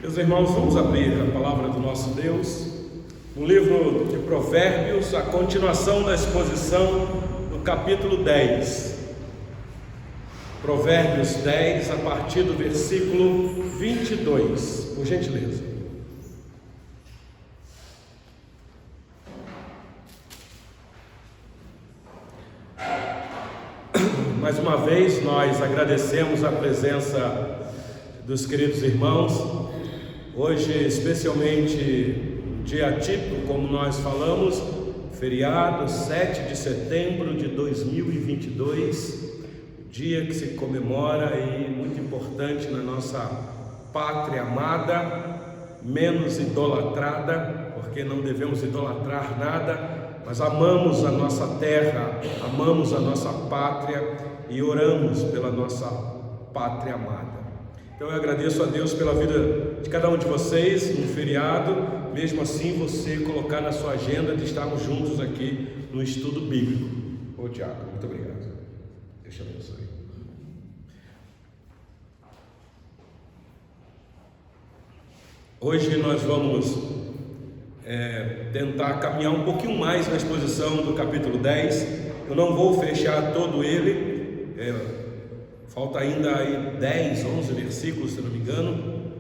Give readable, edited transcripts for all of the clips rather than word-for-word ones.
Meus irmãos, vamos abrir a palavra do nosso Deus no livro de Provérbios, a continuação da exposição do capítulo 10. Provérbios 10, a partir do versículo 22, por gentileza. Mais uma vez, nós agradecemos a presença dos queridos irmãos. Hoje, especialmente, um dia atípico, como nós falamos, feriado 7 de setembro de 2022, dia que se comemora e muito importante na nossa pátria amada, menos idolatrada, porque não devemos idolatrar nada, mas amamos a nossa terra, amamos a nossa pátria e oramos pela nossa pátria amada. Então eu agradeço a Deus pela vida de cada um de vocês no feriado, mesmo assim você colocar na sua agenda de estarmos juntos aqui no estudo bíblico. Ô Tiago, muito obrigado. Deus te abençoe. Hoje nós vamos tentar caminhar um pouquinho mais na exposição do capítulo 10. Eu não vou fechar todo ele, falta ainda aí 10, 11 versículos, se não me engano,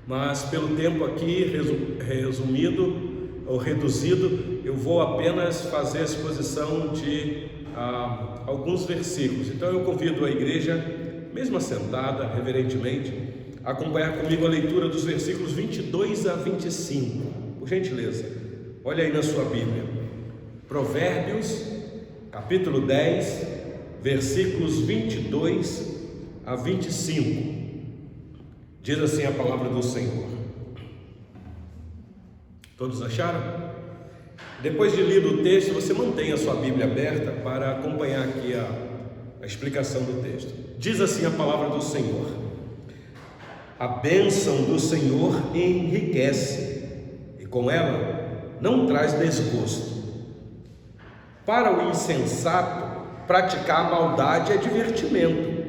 mas pelo tempo aqui resumido ou reduzido, eu vou apenas fazer a exposição de alguns versículos. Então eu convido a igreja, mesmo assentada, reverentemente, a acompanhar comigo a leitura dos versículos 22 a 25, por gentileza. Olha aí na sua Bíblia, Provérbios, capítulo 10, versículos 22 a 25, diz assim a palavra do Senhor. Todos acharam? Depois de lido o texto, você mantém a sua Bíblia aberta para acompanhar aqui a explicação do texto. Diz assim a palavra do Senhor: a bênção do Senhor enriquece, e com ela não traz desgosto. Para o insensato, praticar a maldade é divertimento,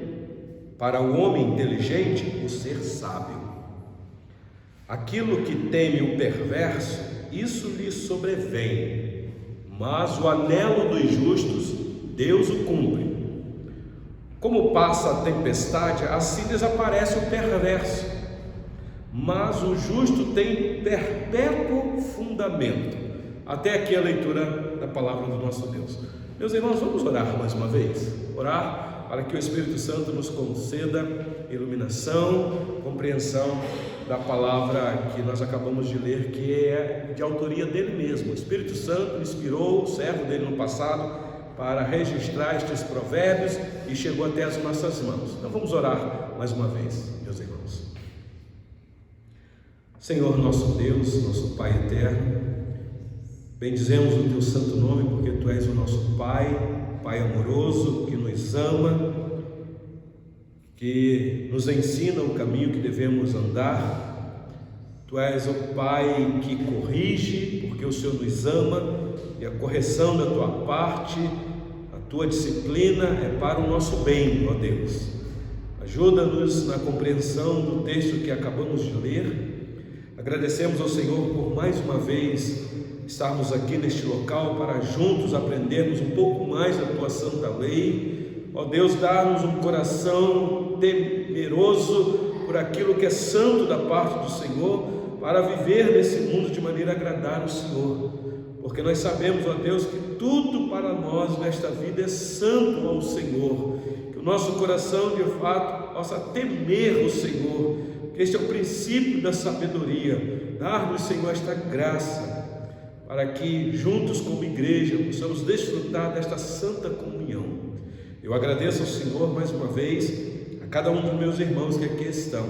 para o homem inteligente, o ser sábio. Aquilo que teme o perverso, isso lhe sobrevém, mas o anelo dos justos, Deus o cumpre. Como passa a tempestade, assim desaparece o perverso, mas o justo tem perpétuo fundamento. Até aqui a leitura da palavra do nosso Deus. Meus irmãos, vamos orar mais uma vez? Orar para que o Espírito Santo nos conceda iluminação, compreensão da palavra que nós acabamos de ler, que é de autoria dele mesmo. O Espírito Santo inspirou o servo dele no passado para registrar estes provérbios e chegou até as nossas mãos. Então vamos orar mais uma vez, meus irmãos. Senhor nosso Deus, nosso Pai eterno, bendizemos o Teu santo nome, porque Tu és o nosso Pai, Pai amoroso, que nos ama, que nos ensina o caminho que devemos andar. Tu és o Pai que corrige, porque o Senhor nos ama, e a correção da Tua parte, a Tua disciplina é para o nosso bem, ó Deus. Ajuda-nos na compreensão do texto que acabamos de ler. Agradecemos ao Senhor por mais uma vez estarmos aqui neste local para juntos aprendermos um pouco mais da Tua santa lei. Ó Deus, dá-nos um coração temeroso por aquilo que é santo da parte do Senhor, para viver nesse mundo de maneira a agradar o Senhor, porque nós sabemos, ó Deus, que tudo para nós nesta vida é santo ao Senhor, que o nosso coração de fato possa temer o Senhor, que este é o princípio da sabedoria. Dar-nos, Senhor, esta graça, para que juntos como igreja possamos desfrutar desta santa comunhão. Eu agradeço ao Senhor mais uma vez, a cada um dos meus irmãos que aqui estão,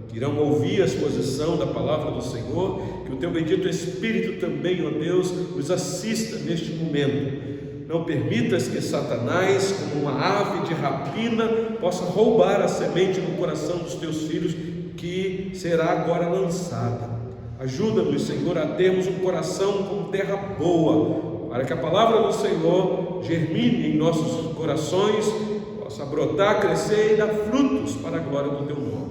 que irão ouvir a exposição da palavra do Senhor, que o Teu bendito Espírito também, ó Deus, os assista neste momento. Não permitas que Satanás, como uma ave de rapina, possa roubar a semente no coração dos Teus filhos, que será agora lançada. Ajuda-nos, Senhor, a termos um coração com terra boa, para que a palavra do Senhor germine em nossos corações, possa brotar, crescer e dar frutos para a glória do Teu nome.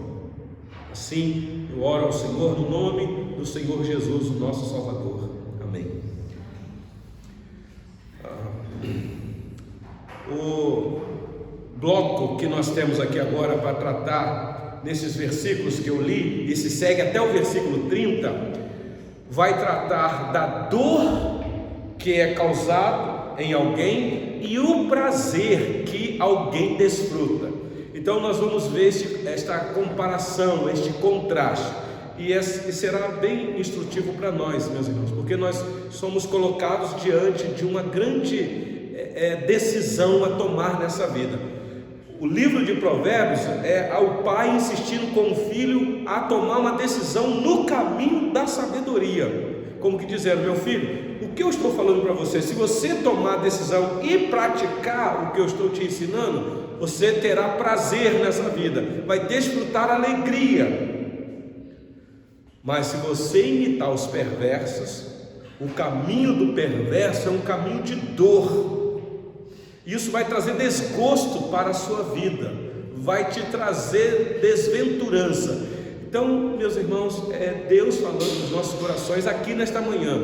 Assim, eu oro ao Senhor no nome do Senhor Jesus, o nosso Salvador. Amém. O bloco que nós temos aqui agora para tratar, nesses versículos que eu li, e se segue até o versículo 30, vai tratar da dor que é causado em alguém e o prazer que alguém desfruta. Então nós vamos ver esta comparação, este contraste, e será bem instrutivo para nós, meus irmãos, porque nós somos colocados diante de uma grande decisão a tomar nessa vida. O livro de Provérbios é ao pai insistindo com o filho a tomar uma decisão no caminho da sabedoria, como que dizendo: meu filho, o que eu estou falando para você, se você tomar a decisão e praticar o que eu estou te ensinando, você terá prazer nessa vida, vai desfrutar alegria. Mas se você imitar os perversos, o caminho do perverso é um caminho de dor. Isso vai trazer desgosto para a sua vida, vai te trazer desventurança. Então, meus irmãos, é Deus falando nos nossos corações aqui nesta manhã,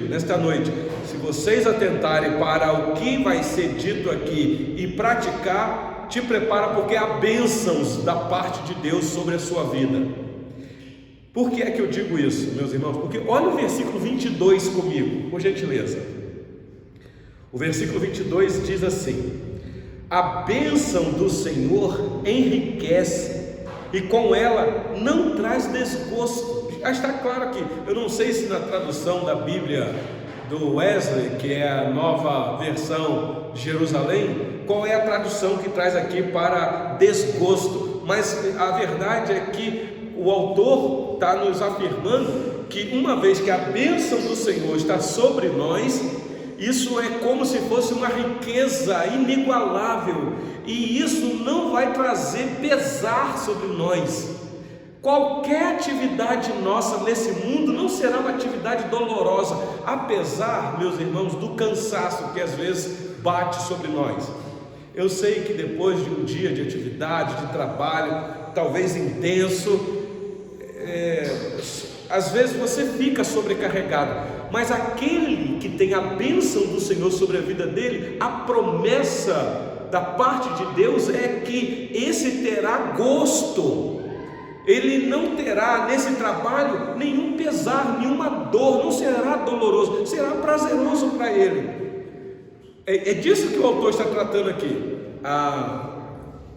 nesta noite. Se vocês atentarem para o que vai ser dito aqui e praticar, te prepara, porque há bênçãos da parte de Deus sobre a sua vida. Por que é que eu digo isso, meus irmãos? Porque olha o versículo 22 comigo, por gentileza. O versículo 22 diz assim: a bênção do Senhor enriquece, e com ela não traz desgosto. Já está claro aqui. Eu não sei se na tradução da Bíblia do Wesley, que é a nova versão de Jerusalém, qual é a tradução que traz aqui para desgosto, mas a verdade é que o autor está nos afirmando que uma vez que a bênção do Senhor está sobre nós, isso é como se fosse uma riqueza inigualável, e isso não vai trazer pesar sobre nós. Qualquer atividade nossa nesse mundo não será uma atividade dolorosa, apesar, meus irmãos, do cansaço que às vezes bate sobre nós. Eu sei que depois de um dia de atividade, de trabalho, talvez intenso, às vezes você fica sobrecarregado, mas aquele que tem a bênção do Senhor sobre a vida dele, a promessa da parte de Deus é que esse terá gosto. Ele não terá nesse trabalho nenhum pesar, nenhuma dor, não será doloroso, será prazeroso para ele. É disso que o autor está tratando aqui.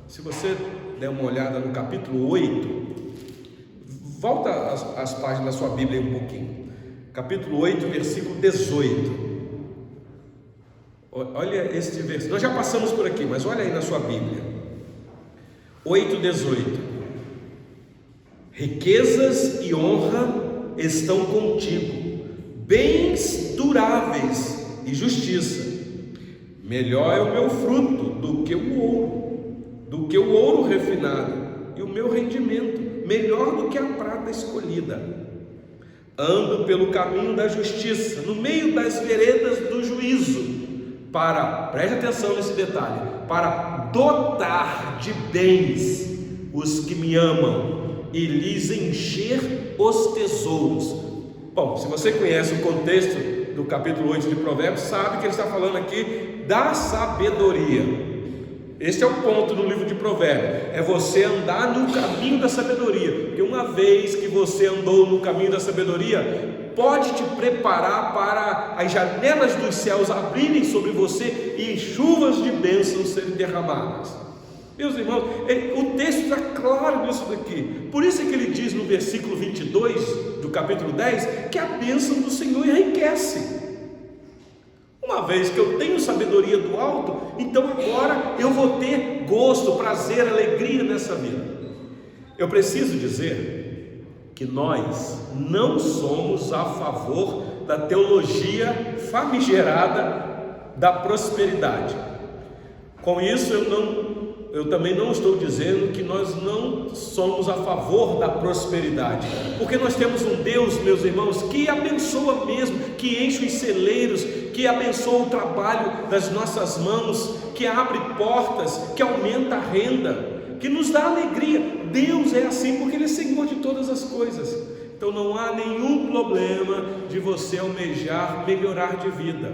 Se você der uma olhada no capítulo 8, volta as páginas da sua Bíblia um pouquinho. Capítulo 8, versículo 18. Olha este versículo. Nós já passamos por aqui, mas olha aí na sua Bíblia. 8:18. Riquezas e honra estão contigo, bens duráveis e justiça. Melhor é o meu fruto do que o ouro refinado, e o meu rendimento melhor do que a prata escolhida. Ando pelo caminho da justiça, no meio das veredas do juízo, preste atenção nesse detalhe, para dotar de bens os que me amam e lhes encher os tesouros. Bom, se você conhece o contexto do capítulo 8 de Provérbios, sabe que ele está falando aqui da sabedoria. Este é o ponto no livro de Provérbios, é você andar no caminho da sabedoria, porque uma vez que você andou no caminho da sabedoria, pode te preparar para as janelas dos céus abrirem sobre você e chuvas de bênçãos serem derramadas. Meus irmãos, o texto está claro nisso daqui. Por isso é que ele diz no versículo 22 do capítulo 10 que a bênção do Senhor enriquece. Uma vez que eu tenho sabedoria do alto, então agora eu vou ter gosto, prazer, alegria nessa vida. Eu preciso dizer que nós não somos a favor da teologia famigerada da prosperidade. Com isso eu também não estou dizendo que nós não somos a favor da prosperidade, porque nós temos um Deus, meus irmãos, que abençoa mesmo, que enche os celeiros, que abençoa o trabalho das nossas mãos, que abre portas, que aumenta a renda. que nos dá alegria. Deus é assim porque Ele é Senhor de todas as coisas. Então não há nenhum problema de você almejar melhorar de vida.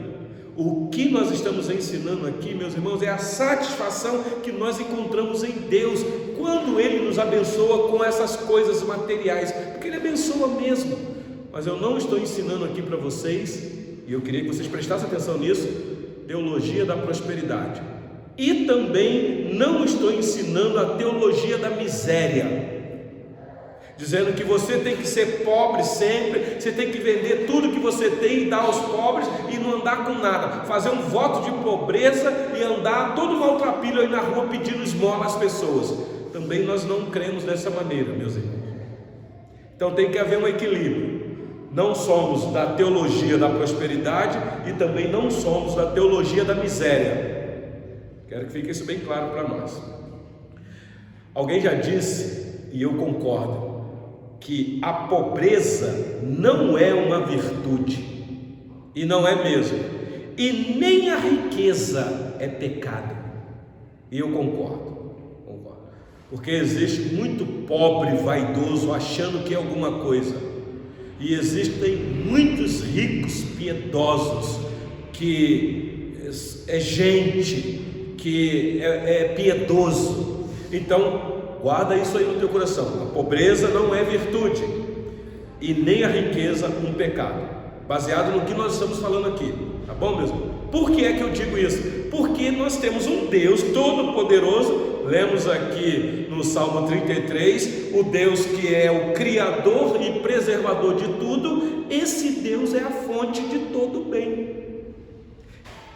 O que nós estamos ensinando aqui, meus irmãos, é a satisfação que nós encontramos em Deus quando Ele nos abençoa com essas coisas materiais, porque Ele abençoa mesmo. Mas eu não estou ensinando aqui para vocês, e eu queria que vocês prestassem atenção nisso, teologia da prosperidade. E também não estou ensinando a teologia da miséria, dizendo que você tem que ser pobre sempre, você tem que vender tudo que você tem e dar aos pobres e não andar com nada, fazer um voto de pobreza e andar todo maltrapilho aí na rua pedindo esmola às pessoas. Também nós não cremos dessa maneira, meus irmãos. Então tem que haver um equilíbrio. Não somos da teologia da prosperidade e também não somos da teologia da miséria. Quero que fique isso bem claro para nós. Alguém já disse, e eu concordo, que a pobreza não é uma virtude, e não é mesmo, e nem a riqueza é pecado, e eu concordo, porque existe muito pobre vaidoso achando que é alguma coisa, e existem muitos ricos piedosos que é gente que é piedoso. Então guarda isso aí no teu coração. A pobreza não é virtude e nem a riqueza um pecado, baseado no que nós estamos falando aqui, tá bom mesmo? Por que é que eu digo isso? Porque nós temos um Deus todo-poderoso. Lemos aqui no Salmo 33, o Deus que é o Criador e preservador de tudo. Esse Deus é a fonte de todo o bem.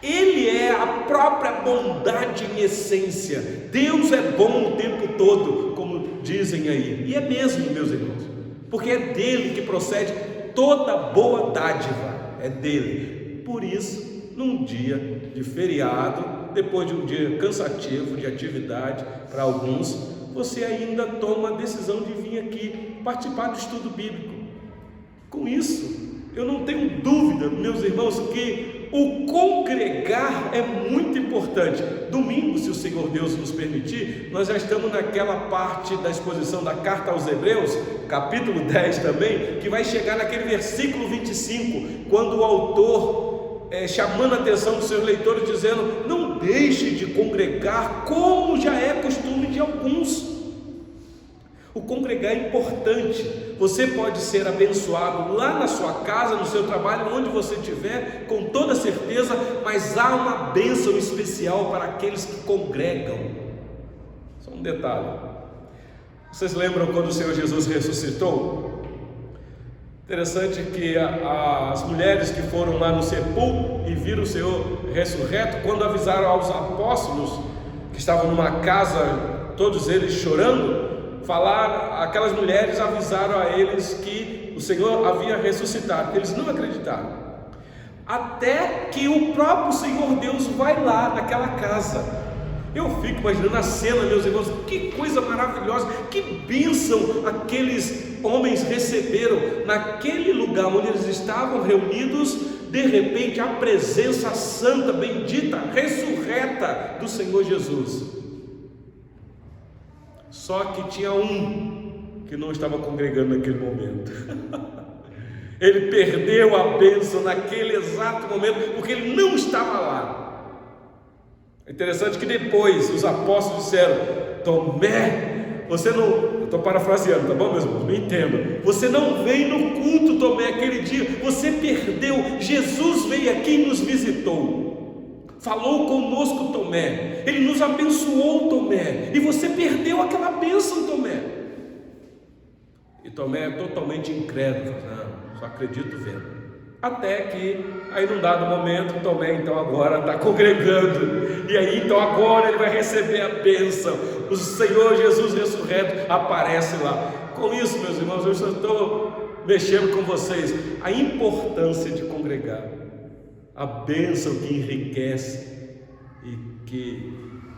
Ele é a própria bondade em essência. Deus é bom o tempo todo, como dizem aí, e é mesmo, meus irmãos, porque é dele que procede toda boa dádiva, é dele. Por isso, num dia de feriado, depois de um dia cansativo de atividade para alguns, você ainda toma a decisão de vir aqui participar do estudo bíblico. Com isso, eu não tenho dúvida, meus irmãos, que o congregar é muito importante. Domingo, se o Senhor Deus nos permitir, nós já estamos naquela parte da exposição da carta aos Hebreus, capítulo 10 também, que vai chegar naquele versículo 25, quando o autor chamando a atenção dos seus leitores, dizendo: não deixe de congregar, como já é costume de alguns. O congregar é importante. Você pode ser abençoado lá na sua casa, no seu trabalho, onde você estiver, com toda certeza, mas há uma bênção especial para aqueles que congregam. Só um detalhe: vocês lembram quando o Senhor Jesus ressuscitou? Interessante que as mulheres que foram lá no sepulcro e viram o Senhor ressurreto, quando avisaram aos apóstolos que estavam numa casa, todos eles chorando, aquelas mulheres avisaram a eles que o Senhor havia ressuscitado. Eles não acreditaram, até que o próprio Senhor Deus vai lá naquela casa. Eu fico imaginando a cena, meus irmãos, que coisa maravilhosa, que bênção aqueles homens receberam naquele lugar onde eles estavam reunidos. De repente, a presença santa, bendita, ressurreta do Senhor Jesus. Só que tinha um que não estava congregando naquele momento. Ele perdeu a bênção naquele exato momento, porque ele não estava lá. É interessante que depois os apóstolos disseram: Tomé, você não... Eu estou parafraseando, tá bom, meus irmãos? Me entendam. Você não veio no culto, Tomé, aquele dia. Você perdeu. Jesus veio aqui e nos visitou. Falou conosco, Tomé. Ele nos abençoou, Tomé. E você perdeu aquela bênção, Tomé. E Tomé é totalmente incrédulo. Não, só acredito vendo. Até que, aí num dado momento, Tomé então agora está congregando. E aí então agora ele vai receber a bênção. O Senhor Jesus ressurreto aparece lá. Com isso, meus irmãos, eu só estou mexendo com vocês. A importância de congregar. A bênção que enriquece e que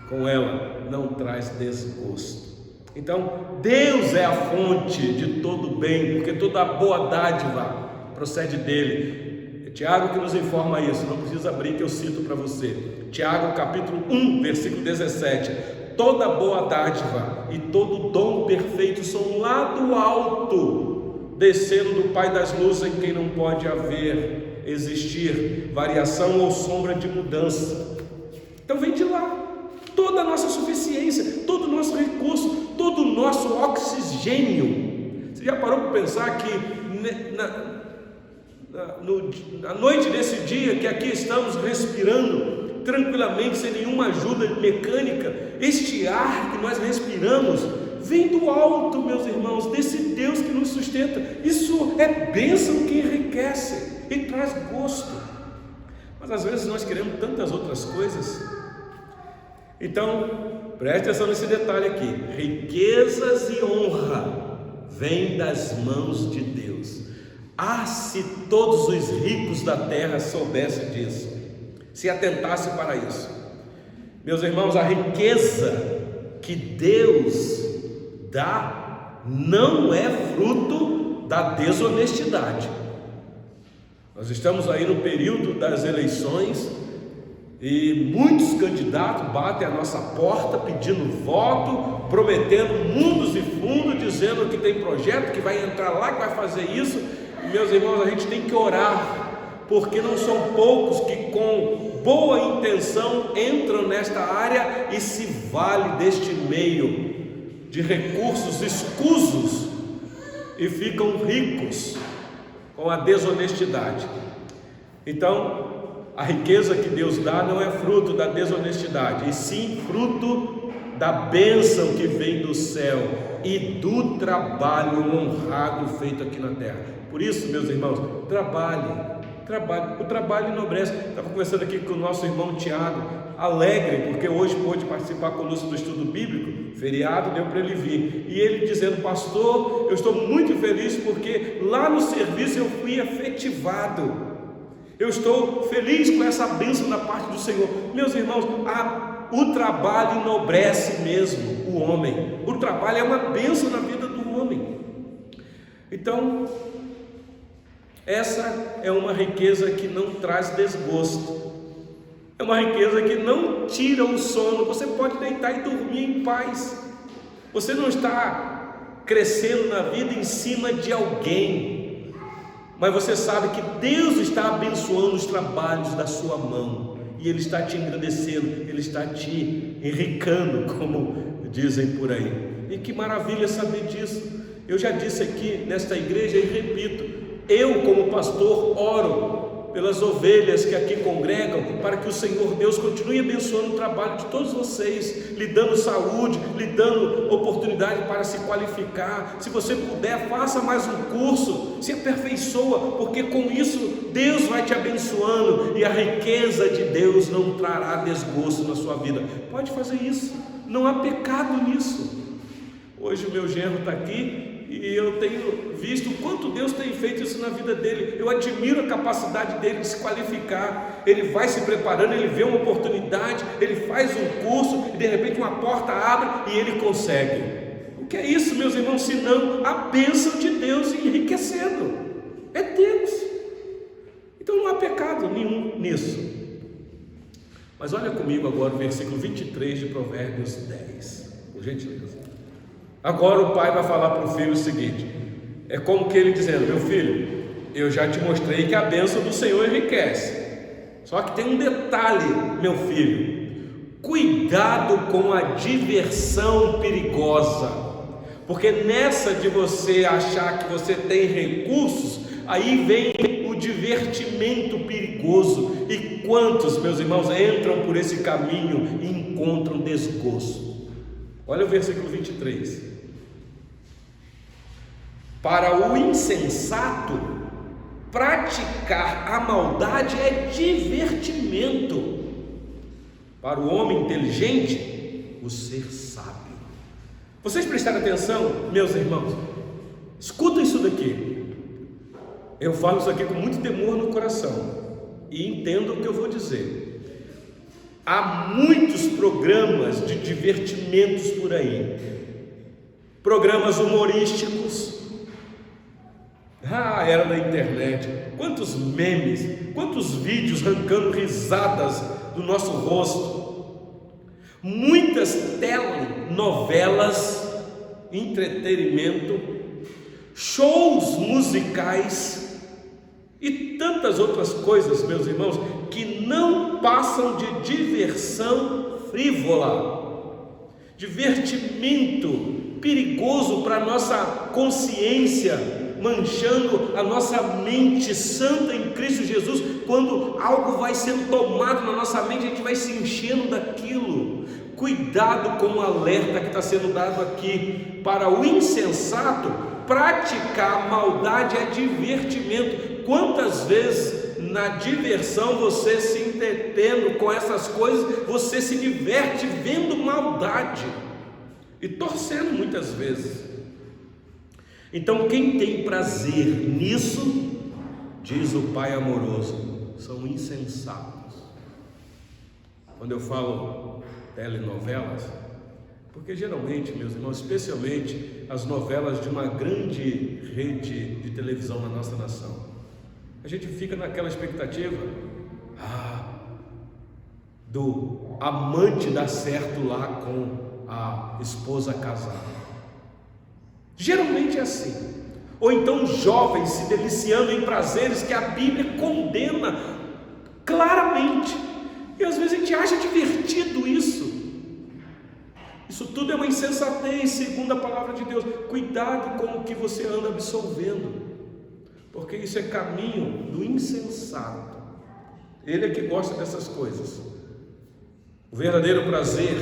com ela não traz desgosto. Então, Deus é a fonte de todo bem, porque toda boa dádiva procede dele. É Tiago que nos informa isso, não precisa abrir que eu cito para você. Tiago capítulo 1, versículo 17. toda boa dádiva e todo dom perfeito são lá do alto, descendo do Pai das luzes, em quem não pode existir variação ou sombra de mudança. Então vem de lá toda a nossa suficiência, todo o nosso recurso, todo o nosso oxigênio. Você já parou para pensar que na noite desse dia que aqui estamos respirando tranquilamente, sem nenhuma ajuda mecânica, este ar que nós respiramos vem do alto, meus irmãos, desse Deus que nos sustenta. Isso é bênção que enriquece e traz gosto. Mas às vezes nós queremos tantas outras coisas. Então, preste atenção nesse detalhe aqui: riquezas e honra vêm das mãos de Deus. Ah, se todos os ricos da terra soubessem disso, se atentasse para isso. Meus irmãos, a riqueza que Deus dá não é fruto da desonestidade. Nós estamos aí no período das eleições e muitos candidatos batem a nossa porta pedindo voto, prometendo mundos e fundos, dizendo que tem projeto, que vai entrar lá, que vai fazer isso. Meus irmãos, a gente tem que orar, porque não são poucos que com boa intenção entram nesta área e se valem deste meio de recursos escusos e ficam ricos com a desonestidade. Então, a riqueza que Deus dá não é fruto da desonestidade, e sim fruto da bênção que vem do céu e do trabalho honrado feito aqui na terra. Por isso, meus irmãos, trabalhe. O trabalho enobrece. Estava conversando aqui com o nosso irmão Tiago, alegre, porque hoje pôde participar conosco do estudo bíblico, feriado, deu para ele vir, e ele dizendo: pastor, eu estou muito feliz porque lá no serviço eu fui efetivado, eu estou feliz com essa bênção da parte do Senhor. Meus irmãos, o trabalho enobrece mesmo o homem. O trabalho é uma bênção na vida do homem. Então, essa é uma riqueza que não traz desgosto, é uma riqueza que não tira o sono. Você pode deitar e dormir em paz. Você não está crescendo na vida em cima de alguém, mas você sabe que Deus está abençoando os trabalhos da sua mão, e Ele está te engrandecendo, Ele está te enricando, como dizem por aí. E que maravilha saber disso. Eu já disse aqui nesta igreja e repito: eu, como pastor, oro pelas ovelhas que aqui congregam, para que o Senhor Deus continue abençoando o trabalho de todos vocês, lhe dando saúde, lhe dando oportunidade para se qualificar. Se você puder, faça mais um curso, se aperfeiçoa, porque com isso Deus vai te abençoando, e a riqueza de Deus não trará desgosto na sua vida. Pode fazer isso, não há pecado nisso. Hoje o meu genro está aqui, e eu tenho visto o quanto Deus tem feito isso na vida dele. Eu admiro a capacidade dele de se qualificar. Ele vai se preparando, ele vê uma oportunidade, ele faz um curso, e de repente uma porta abre e ele consegue. O que é isso, meus irmãos, senão a bênção de Deus enriquecendo? É Deus. Então não há pecado nenhum nisso. Mas olha comigo agora o versículo 23 de Provérbios 10, por gentileza. Agora o pai vai falar para o filho o seguinte: é como que ele dizendo: meu filho, eu já te mostrei que a bênção do Senhor enriquece, só que tem um detalhe, meu filho: cuidado com a diversão perigosa, porque nessa de você achar que você tem recursos, aí vem o divertimento perigoso. E quantos, meus irmãos, entram por esse caminho e encontram desgosto? Olha o versículo 23. Para o insensato, praticar a maldade é divertimento. Para o homem inteligente, o ser sábio. Vocês prestaram atenção, meus irmãos? Escuta isso daqui. Eu falo isso aqui com muito temor no coração, e entendo o que eu vou dizer. Há muitos programas de divertimentos por aí, programas humorísticos. Era da internet, quantos memes, quantos vídeos arrancando risadas do nosso rosto. muitas telenovelas, entretenimento, shows musicais e tantas outras coisas, meus irmãos, que não passam de diversão frívola, divertimento perigoso para a nossa consciência, manchando a nossa mente santa em Cristo Jesus. Quando algo vai sendo tomado na nossa mente, a gente vai se enchendo daquilo. Cuidado com o alerta que está sendo dado aqui. Para o insensato, praticar maldade é divertimento. Quantas vezes na diversão, você se entretendo com essas coisas, você se diverte vendo maldade e torcendo muitas vezes. Então quem tem prazer nisso, diz o Pai amoroso, são insensatos. Quando eu falo telenovelas, porque geralmente, meus irmãos, especialmente as novelas de uma grande rede de televisão na nossa nação, a gente fica naquela expectativa do amante dar certo lá com a esposa casada. Geralmente é assim. Ou então jovens se deliciando em prazeres que a Bíblia condena claramente, e às vezes a gente acha divertido isso. Isso tudo é uma insensatez, segundo a palavra de Deus. Cuidado com o que você anda absorvendo, porque isso é caminho do insensato. Ele é que gosta dessas coisas. O verdadeiro prazer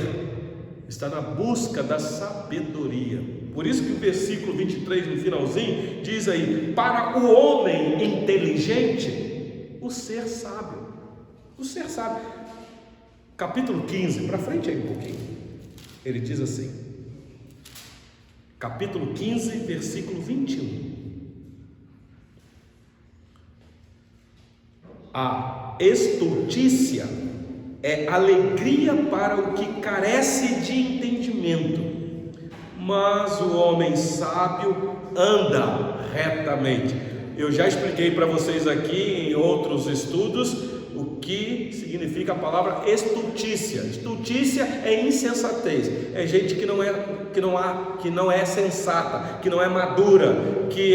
está na busca da sabedoria. Por isso que o versículo 23, no finalzinho, diz aí: para o homem inteligente, o ser sábio. O ser sábio. Capítulo 15, para frente aí um pouquinho. Ele diz assim, capítulo 15, versículo 21. A estultícia é alegria para o que carece de entendimento, mas o homem sábio anda retamente. Eu já expliquei para vocês aqui em outros estudos o que significa a palavra estultícia. Estultícia é insensatez, é gente que não é sensata, que não é madura, que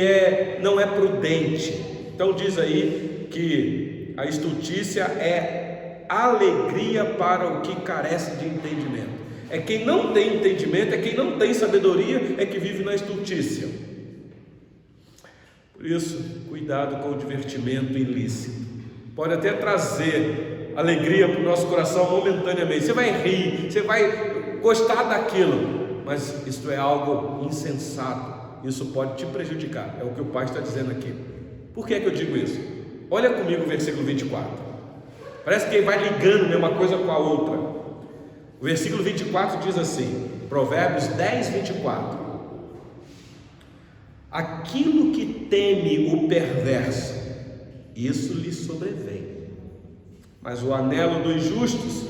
não é prudente. Então diz aí que a estultícia é alegria para o que carece de entendimento. É quem não tem entendimento, é quem não tem sabedoria, é que vive na estultícia. Por isso, cuidado com o divertimento ilícito. Pode até trazer alegria para o nosso coração momentaneamente. Você vai rir, você vai gostar daquilo, mas isso é algo insensato. Isso pode te prejudicar. É o que o Pai está dizendo aqui. Por que é que eu digo isso? Olha comigo o versículo 24. Parece que ele vai ligando uma coisa com a outra. O versículo 24 diz assim, Provérbios 10, 24: aquilo que teme o perverso, isso lhe sobrevém, mas o anelo dos justos,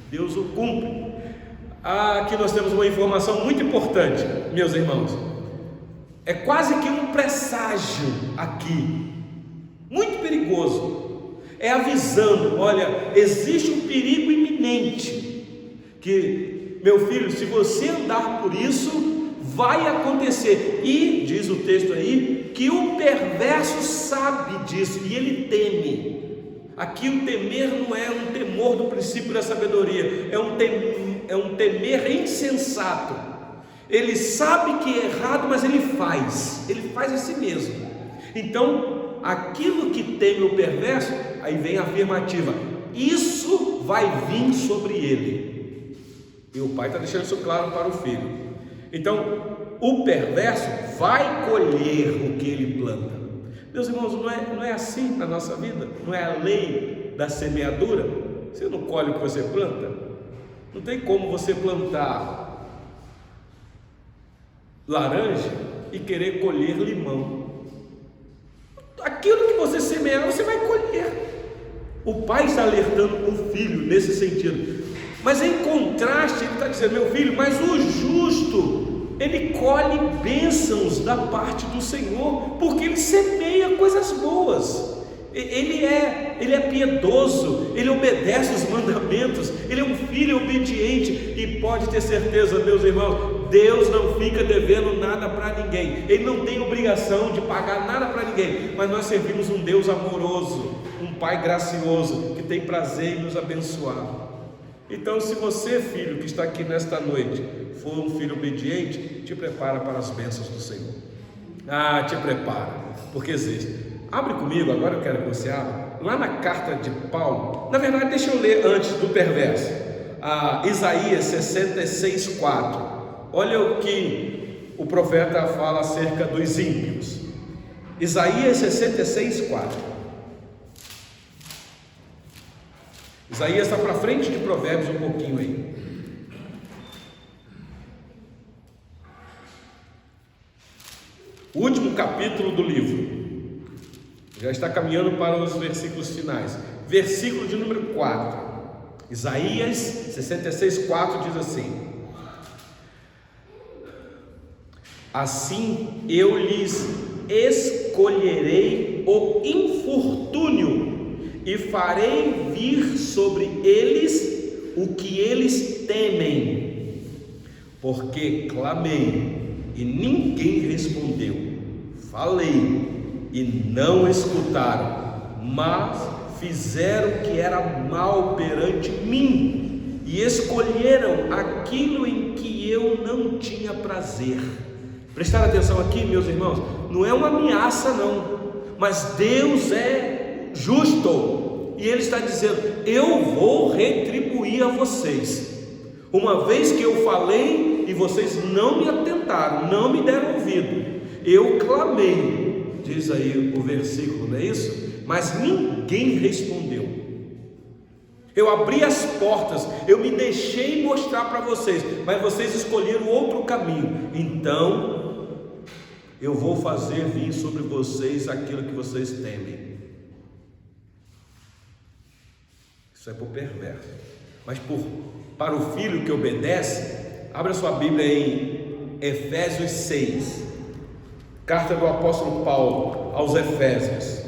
Deus o cumpre. Aqui nós temos uma informação muito importante, meus irmãos. É quase que um presságio aqui, muito perigoso. É avisando: olha, existe um perigo iminente, que, meu filho, se você andar por isso, vai acontecer. E diz o texto aí que o perverso sabe disso e ele teme. Aqui o temer não é um temor do princípio da sabedoria, é um temer insensato. Ele sabe que é errado, mas ele faz a si mesmo. Então, aquilo que teme o perverso, aí vem a afirmativa: isso vai vir sobre ele. E o pai está deixando isso claro para o filho. Então, o perverso vai colher o que ele planta. Meus irmãos, não é assim na nossa vida? Não é a lei da semeadura? Você não colhe o que você planta? Não tem como você plantar laranja e querer colher limão. Aquilo que você semear, você vai colher. O pai está alertando o filho nesse sentido. Mas em contraste, ele está dizendo: meu filho, mas o justo, ele colhe bênçãos da parte do Senhor, porque ele semeia coisas boas. Ele é piedoso, ele obedece os mandamentos, ele é um filho obediente, e pode ter certeza, meus irmãos, Deus não fica devendo nada para ninguém, Ele não tem obrigação de pagar nada para ninguém, mas nós servimos um Deus amoroso, um Pai gracioso, que tem prazer em nos abençoar. Então, se você, filho, que está aqui nesta noite, for um filho obediente, te prepara para as bênçãos do Senhor. Te prepara, porque existe. Abre comigo, agora eu quero que você abra, lá na carta de Paulo. Na verdade, deixa eu ler antes do perverso, Isaías 66:4. Olha o que o profeta fala acerca dos ímpios. Isaías 66:4. Isaías está para frente de Provérbios um pouquinho aí. O último capítulo do livro. Já está caminhando para os versículos finais. Versículo de número 4. Isaías 66:4 diz assim: assim eu lhes escolherei o infortúnio e farei vir sobre eles o que eles temem, porque clamei e ninguém respondeu, falei e não escutaram, mas fizeram o que era mal perante mim e escolheram aquilo em que eu não tinha prazer. Prestar atenção aqui, meus irmãos, não é uma ameaça não, mas Deus é justo, e Ele está dizendo: eu vou retribuir a vocês, uma vez que eu falei e vocês não me atentaram, não me deram ouvido, eu clamei, diz aí o versículo, não é isso? Mas ninguém respondeu. Eu abri as portas, eu me deixei mostrar para vocês, mas vocês escolheram outro caminho. Então eu vou fazer vir sobre vocês aquilo que vocês temem. Isso é para o perverso. Mas para o filho que obedece, abra sua Bíblia em Efésios 6, carta do apóstolo Paulo aos Efésios.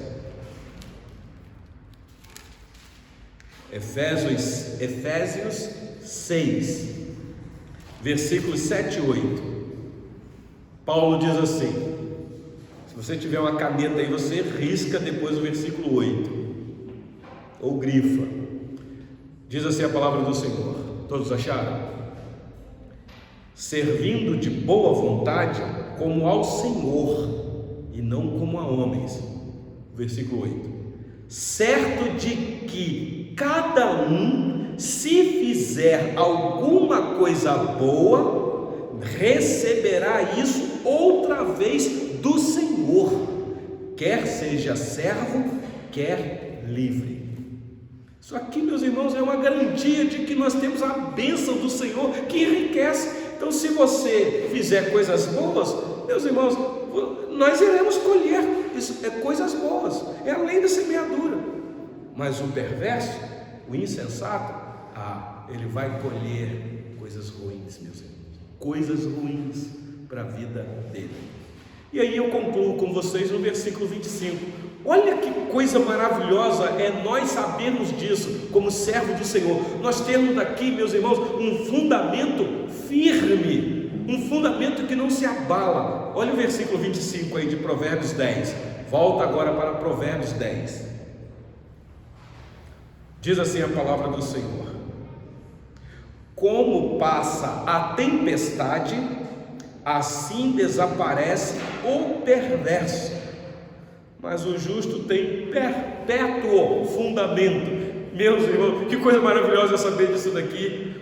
Efésios 6, versículos 7 e 8. Paulo diz assim, se você tiver uma caneta aí, você risca depois o versículo 8, ou grifa. Diz assim a palavra do Senhor, todos acharam? Servindo de boa vontade como ao Senhor e não como a homens. Versículo 8. Certo de que cada um, se fizer alguma coisa boa, receberá isso outra vez do Senhor, quer seja servo, quer livre. Isso aqui, meus irmãos, é uma garantia de que nós temos a bênção do Senhor que enriquece. Então, se você fizer coisas boas, meus irmãos, nós iremos colher isso, coisas boas, é a lei da semeadura. Mas o perverso, o insensato, ele vai colher coisas ruins, meus irmãos, coisas ruins para a vida dele. E aí eu concluo com vocês no versículo 25. Olha que coisa maravilhosa é nós sabermos disso, como servo do Senhor. Nós temos aqui, meus irmãos, um fundamento firme, um fundamento que não se abala. Olha o versículo 25 aí de Provérbios 10. Volta agora para Provérbios 10. Diz assim a palavra do Senhor: como passa a tempestade, assim desaparece o perverso, mas o justo tem perpétuo fundamento. Meus irmãos, que coisa maravilhosa saber disso daqui.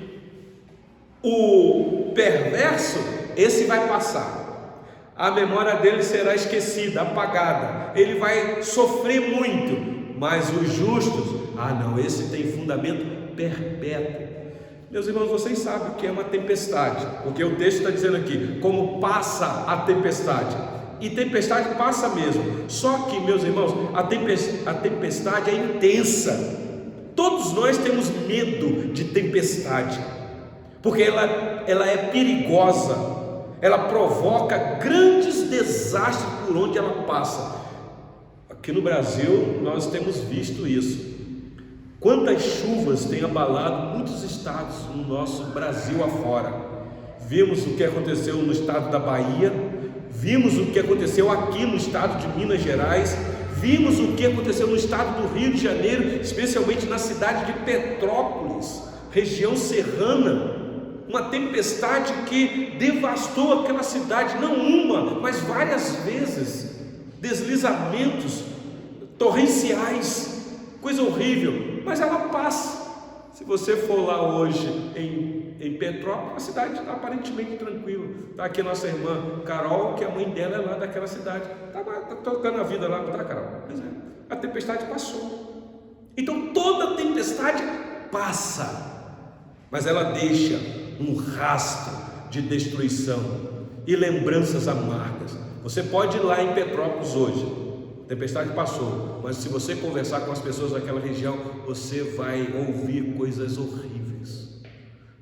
O perverso, esse vai passar, a memória dele será esquecida, apagada, ele vai sofrer muito, mas os justos, não, esse tem fundamento perpétuo. Meus irmãos, vocês sabem o que é uma tempestade, porque o texto está dizendo aqui, como passa a tempestade, e tempestade passa mesmo, só que, meus irmãos, a tempestade é intensa. Todos nós temos medo de tempestade, porque ela é perigosa, ela provoca grandes desastres por onde ela passa. Aqui no Brasil nós temos visto isso. Quantas chuvas têm abalado muitos estados no nosso Brasil afora. Vimos o que aconteceu no estado da Bahia, vimos o que aconteceu aqui no estado de Minas Gerais, vimos o que aconteceu no estado do Rio de Janeiro, especialmente na cidade de Petrópolis, região serrana. Uma tempestade que devastou aquela cidade, não uma, mas várias vezes. Deslizamentos torrenciais, coisa horrível, mas ela passa. Se você for lá hoje em Petrópolis, a cidade está aparentemente tranquila. Está aqui a nossa irmã Carol, que a mãe dela é lá daquela cidade, está tocando a vida lá, não está, Carol? Pois é, a tempestade passou. Então toda tempestade passa, mas ela deixa um rastro de destruição e lembranças amargas. Você pode ir lá em Petrópolis hoje, a tempestade passou, mas se você conversar com as pessoas daquela região, você vai ouvir coisas horríveis.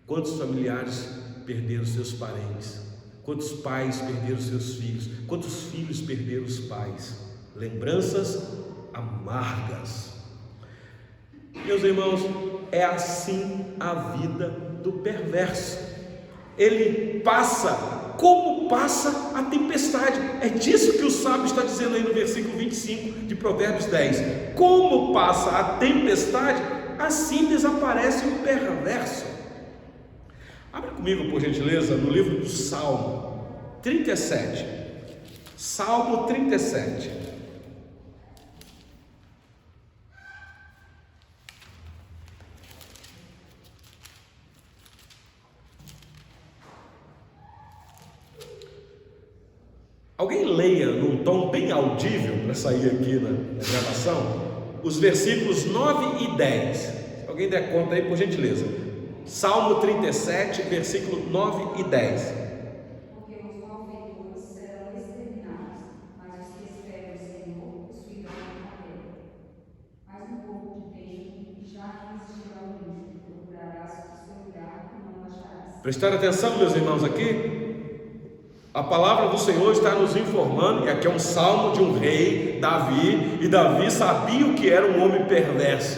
Quantos familiares perderam seus parentes? Quantos pais perderam seus filhos? Quantos filhos perderam os pais? Lembranças amargas. Meus irmãos, é assim a vida do perverso. Ele passa como passa a tempestade. É disso que o sábio está dizendo aí no versículo 25 de Provérbios 10. Como passa a tempestade, assim desaparece o perverso. Abre comigo, por gentileza, no livro do Salmo 37. Salmo 37. Alguém leia num tom bem audível para sair aqui na gravação os versículos 9 e 10. Alguém der conta aí, por gentileza. Salmo 37, versículo 9 e 10. Porque os malfeitores serão exterminados, mas os que esperam o Senhor os ficarão na terra. Mais um pouco de tempo e já resistirá o ímpio, procurarás o seu lugar e não acharás. Prestar atenção, meus irmãos, aqui. A palavra do Senhor está nos informando, e aqui é um salmo de um rei, Davi, e Davi sabia o que era um homem perverso.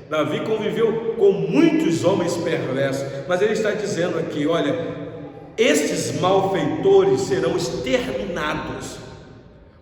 Davi conviveu com muitos homens perversos, mas ele está dizendo aqui, olha, estes malfeitores serão exterminados,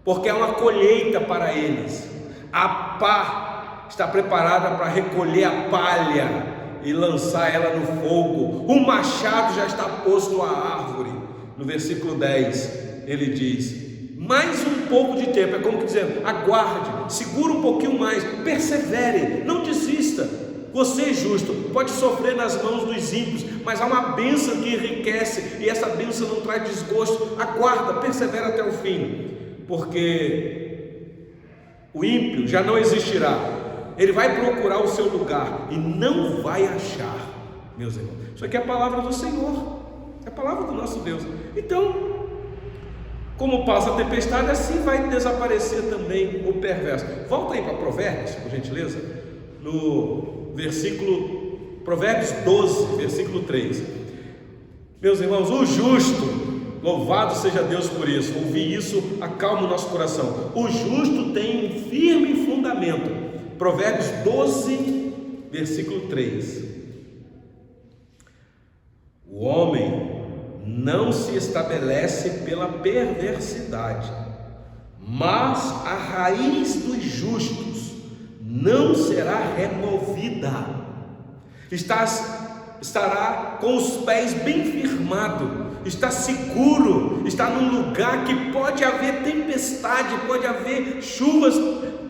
porque há uma colheita para eles. A pá está preparada para recolher a palha e lançar ela no fogo. O machado já está posto à árvore. No versículo 10, ele diz, mais um pouco de tempo, é como que dizendo, aguarde, segura um pouquinho mais, persevere, não desista. Você, justo, pode sofrer nas mãos dos ímpios, mas há uma bênção que enriquece, e essa bênção não traz desgosto. Aguarda, persevera até o fim, porque o ímpio já não existirá. Ele vai procurar o seu lugar e não vai achar, meus irmãos. Isso aqui é a palavra do Senhor, é a palavra do nosso Deus. Então, como passa a tempestade, assim vai desaparecer também o perverso. Volta aí para Provérbios, por gentileza, no versículo, Provérbios 12, versículo 3. Meus irmãos, o justo, louvado seja Deus por isso, ouvir isso acalma o nosso coração. O justo tem um firme fundamento. Provérbios 12, versículo 3. O homem não se estabelece pela perversidade, mas a raiz dos justos não será removida. Estará com os pés bem firmados, está seguro, está num lugar que pode haver tempestade, pode haver chuvas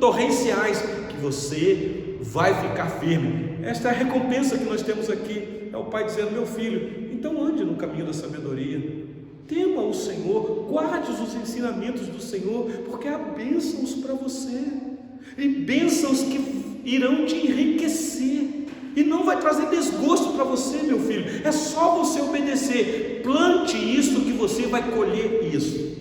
torrenciais, que você vai ficar firme. Esta é a recompensa que nós temos aqui. É o pai dizendo, meu filho, então ande no caminho da sabedoria, tema o Senhor, guarde os ensinamentos do Senhor, porque há bênçãos para você, e bênçãos que irão te enriquecer, e não vai trazer desgosto para você, meu filho. É só você obedecer. Plante isso que você vai colher isso.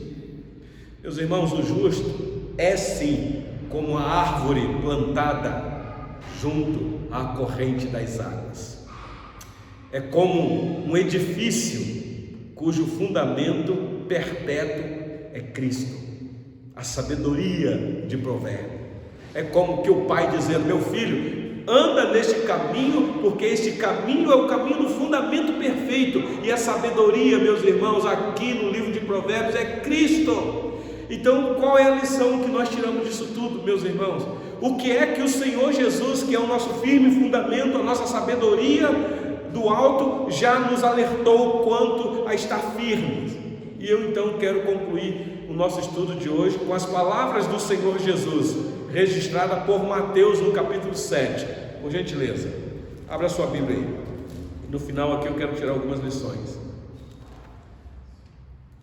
Meus irmãos, o justo é sim como a árvore plantada junto à corrente das águas. É como um edifício cujo fundamento perpétuo é Cristo, a sabedoria de Provérbios. É como que o pai dizendo: meu filho, anda neste caminho, porque este caminho é o caminho do fundamento perfeito. E a sabedoria, meus irmãos, aqui no livro de Provérbios é Cristo. Então, qual é a lição que nós tiramos disso tudo, meus irmãos? O que é que o Senhor Jesus, que é o nosso firme fundamento, a nossa sabedoria do alto, já nos alertou quanto a estar firmes? E eu então quero concluir o nosso estudo de hoje com as palavras do Senhor Jesus, registrada por Mateus no capítulo 7, por gentileza, abra sua Bíblia aí. No final aqui eu quero tirar algumas lições.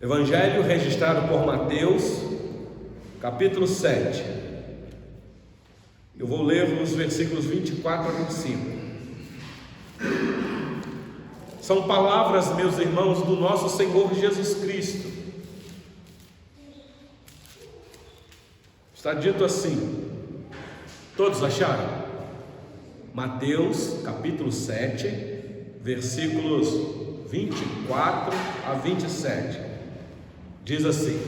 Evangelho registrado por Mateus, capítulo 7. Eu vou ler os versículos 24 a 25. São palavras, meus irmãos, do nosso Senhor Jesus Cristo. Está dito assim, todos acharam? Mateus capítulo 7, versículos 24 a 27, diz assim: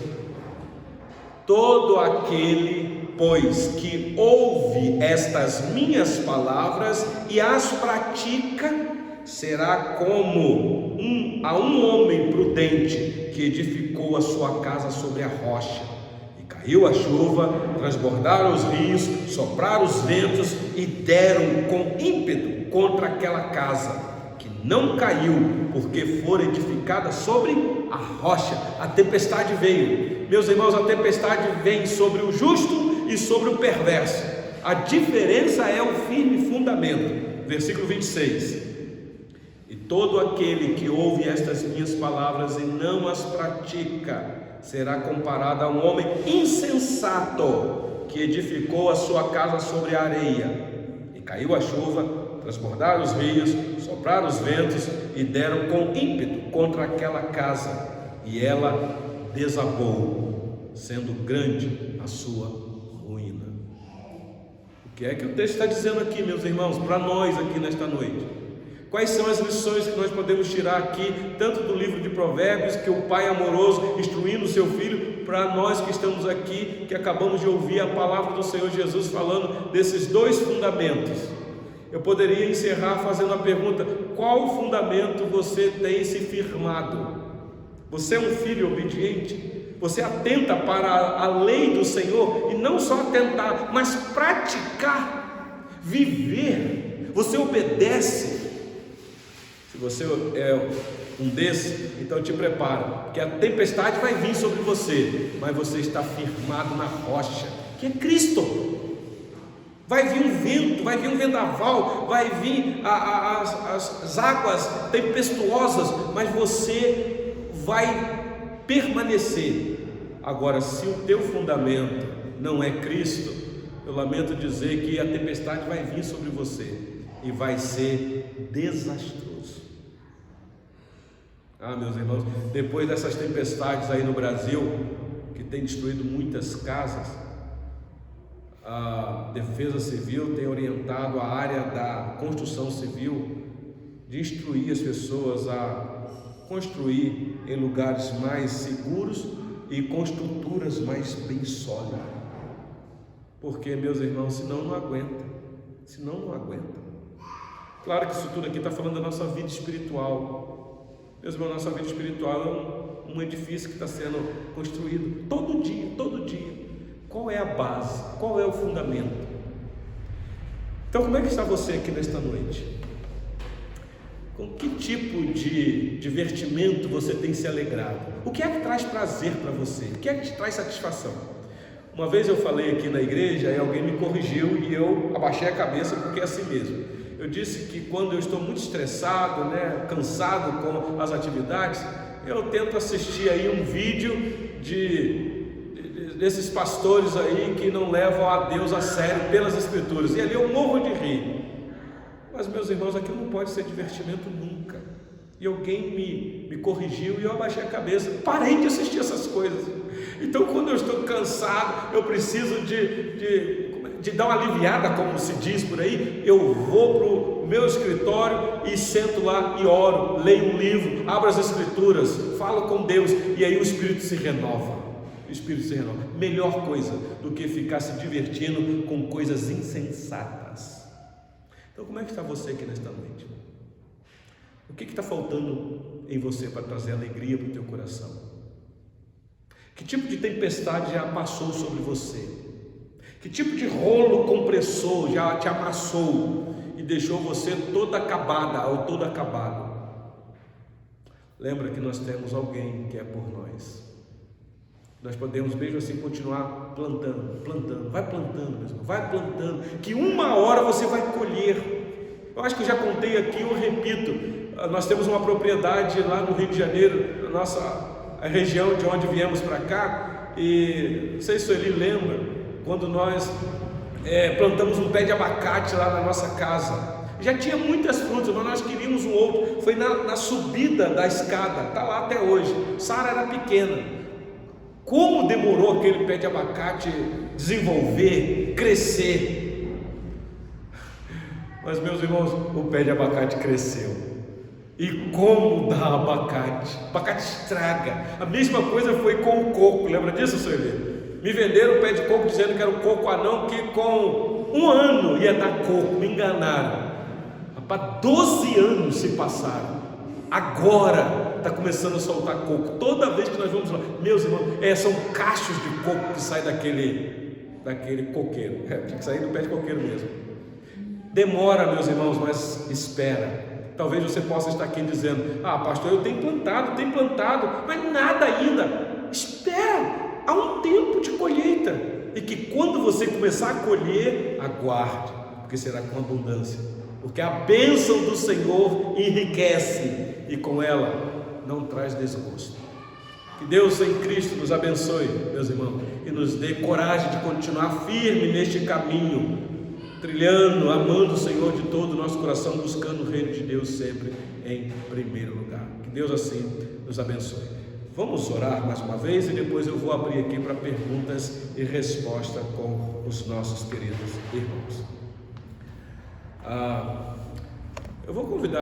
todo aquele, pois, que ouve estas minhas palavras e as pratica, será como um homem prudente que edificou a sua casa sobre a rocha. Caiu a chuva, transbordaram os rios, sopraram os ventos e deram com ímpeto contra aquela casa, que não caiu, porque fora edificada sobre a rocha. A tempestade veio, meus irmãos, a tempestade vem sobre o justo e sobre o perverso. A diferença é o firme fundamento. Versículo 26: e todo aquele que ouve estas minhas palavras e não as pratica, será comparado a um homem insensato que edificou a sua casa sobre a areia. E caiu a chuva, transbordaram os rios, sopraram os ventos e deram com ímpeto contra aquela casa, e ela desabou, sendo grande a sua ruína. O que é que o texto está dizendo aqui, meus irmãos, para nós aqui nesta noite? Quais são as lições que nós podemos tirar aqui, tanto do livro de Provérbios, que o pai amoroso instruindo o seu filho, para nós que estamos aqui, que acabamos de ouvir a palavra do Senhor Jesus falando desses dois fundamentos? Eu poderia encerrar fazendo a pergunta: qual fundamento você tem se firmado? Você é um filho obediente? Você atenta para a lei do Senhor, e não só atentar, mas praticar, viver. Você obedece. Se você é um desses, então te prepara, porque a tempestade vai vir sobre você, mas você está firmado na rocha, que é Cristo. Vai vir um vento, vai vir um vendaval, vai vir as águas tempestuosas, mas você vai permanecer. Agora, se o teu fundamento não é Cristo, eu lamento dizer que a tempestade vai vir sobre você e vai ser desastroso. Meus irmãos, depois dessas tempestades aí no Brasil, que tem destruído muitas casas, a Defesa Civil tem orientado a área da construção civil de instruir as pessoas a construir em lugares mais seguros e com estruturas mais bem sólidas. Porque, meus irmãos, senão não aguenta. Claro que isso tudo aqui está falando da nossa vida espiritual. Meus irmãos, nossa vida espiritual é um edifício que está sendo construído todo dia. Qual é a base? Qual é o fundamento? Então, como é que está você aqui nesta noite? Com que tipo de divertimento você tem se alegrado? O que é que traz prazer para você? O que é que te traz satisfação? Uma vez eu falei aqui na igreja e alguém me corrigiu e eu abaixei a cabeça, porque é assim mesmo. Eu disse que quando eu estou muito estressado, cansado com as atividades, eu tento assistir aí um vídeo desses pastores aí que não levam a Deus a sério pelas Escrituras, e ali eu morro de rir. Mas, meus irmãos, aquilo não pode ser divertimento nunca. E alguém me corrigiu e eu abaixei a cabeça, parei de assistir essas coisas. Então, quando eu estou cansado, eu preciso de dar uma aliviada, como se diz por aí, eu vou para o meu escritório e sento lá e oro, leio um livro, abro as Escrituras, falo com Deus, e aí o Espírito se renova. o espírito se renova. Melhor coisa do que ficar se divertindo com coisas insensatas. Então, como é que está você aqui nesta noite? O que está faltando em você para trazer alegria para o teu coração? Que tipo de tempestade já passou sobre você? Que tipo de rolo compressor já te amassou e deixou você toda acabada ou todo acabado? Lembra que nós temos alguém que é por nós. Nós podemos mesmo assim continuar plantando, vai plantando, mesmo, vai plantando, que uma hora você vai colher. Eu acho que eu já contei aqui, eu repito, nós temos uma propriedade lá no Rio de Janeiro, na nossa região de onde viemos para cá, e não sei se o Eli lembra, quando nós plantamos um pé de abacate lá na nossa casa. Já tinha muitas frutas, mas nós queríamos um outro. Foi na subida da escada, está lá até hoje. Sara era pequena. Como demorou aquele pé de abacate desenvolver, crescer. Mas, meus irmãos, o pé de abacate cresceu. E como dá abacate? Abacate estraga. A mesma coisa foi com o coco. Lembra disso, senhor Eli? Me venderam o pé de coco dizendo que era o coco anão, que com 1 ano ia dar coco. Me enganaram. Para 12 anos se passaram. Agora está começando a soltar coco. Toda vez que nós vamos lá, meus irmãos, são cachos de coco que saem daquele coqueiro. Tinha que sair do pé de coqueiro mesmo. Demora, meus irmãos, mas espera. Talvez você possa estar aqui dizendo: ah, pastor, eu tenho plantado, mas nada ainda. Espera, há um tempo de colheita. E que quando você começar a colher, aguarde, porque será com abundância. Porque a bênção do Senhor enriquece e com ela não traz desgosto. Que Deus em Cristo nos abençoe, meus irmãos, e nos dê coragem de continuar firme neste caminho, trilhando, amando o Senhor de todo o nosso coração, buscando o reino de Deus sempre em primeiro lugar. Que Deus assim nos abençoe. Vamos orar mais uma vez e depois eu vou abrir aqui para perguntas e respostas com os nossos queridos irmãos. Eu vou convidar